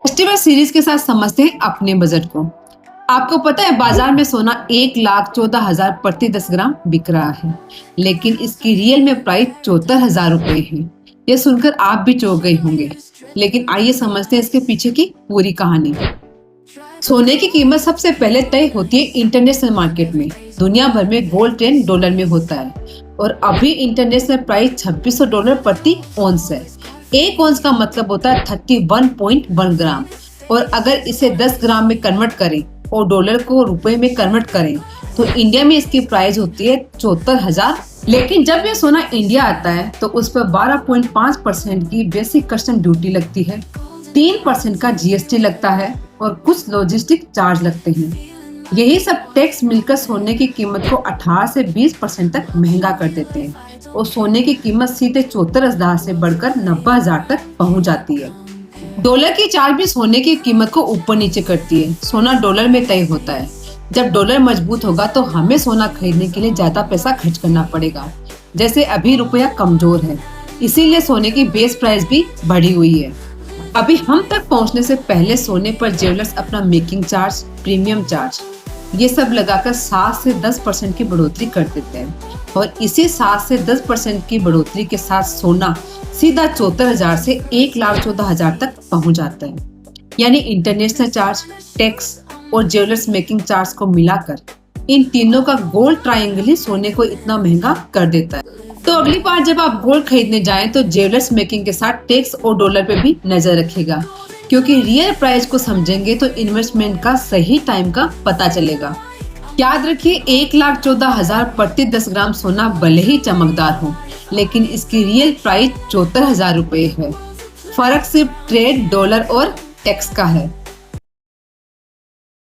Festival series के साथ समझते हैं अपने बजट को। आपको पता है बाजार में सोना 1,14,000 प्रति 10 ग्राम बिक रहा है, लेकिन इसकी रियल में प्राइस 74,000 रुपए है। ये सुनकर आप भी चौंक गए होंगे, लेकिन आइए समझते हैं इसके पीछे की पूरी कहानी। सोने की कीमत सबसे पहले तय होती है इंटरनेशनल मार्केट में। दुनिया भर में गोल्ड ट्रेंड डॉलर में होता है और अभी इंटरनेशनल प्राइस $2600 प्रति औंस है। एक औंस का मतलब होता है 31.1 ग्राम, और अगर इसे 10 ग्राम में कन्वर्ट करें और डॉलर को रुपए में कन्वर्ट करें तो इंडिया में इसकी प्राइस होती है 74,000। लेकिन जब ये सोना इंडिया आता है तो उस पर 12.5% की बेसिक कस्टम ड्यूटी लगती है, 3% का जीएसटी लगता है और कुछ लॉजिस्टिक चार्ज लगते हैं। यही सब टैक्स मिलकर सोने की कीमत को 18 से 20% तक महंगा कर देते हैं और सोने की कीमत सीधे 74,000 से बढ़कर 90,000 तक पहुंच जाती है। डॉलर की चाल भी सोने की कीमत को ऊपर नीचे करती है। सोना डॉलर में तय होता है। जब डॉलर मजबूत होगा तो हमें सोना खरीदने के लिए ज्यादा पैसा खर्च करना पड़ेगा। जैसे अभी रुपया कमजोर है, इसीलिए सोने की बेस प्राइस भी बढ़ी हुई है। अभी हम तक पहुंचने से पहले सोने पर ज्वेलर्स अपना मेकिंग चार्ज, प्रीमियम चार्ज, ये सब लगाकर 7 से 10% की बढ़ोतरी कर देते हैं और इसी 7 से 10% की बढ़ोतरी के साथ सोना सीधा 74,000 से 1,14,000 तक पहुंच जाता है। यानी इंटरनेशनल चार्ज, टैक्स और ज्वेलर्स मेकिंग चार्ज को मिलाकर इन तीनों का गोल्ड ट्रायंगल ही सोने को इतना महंगा कर देता है। तो अगली बार जब आप गोल्ड खरीदने जाएं तो ज्वेलर्स मेकिंग के साथ टैक्स और डॉलर पे भी नजर रखिएगा, क्योंकि रियल प्राइस को समझेंगे तो इन्वेस्टमेंट का सही टाइम का पता चलेगा। याद रखिए, 1,14,000 प्रति 10 ग्राम सोना भले ही चमकदार हो, लेकिन इसकी रियल प्राइस 74,000 रुपए है। फर्क सिर्फ ट्रेड, डॉलर और टैक्स का है।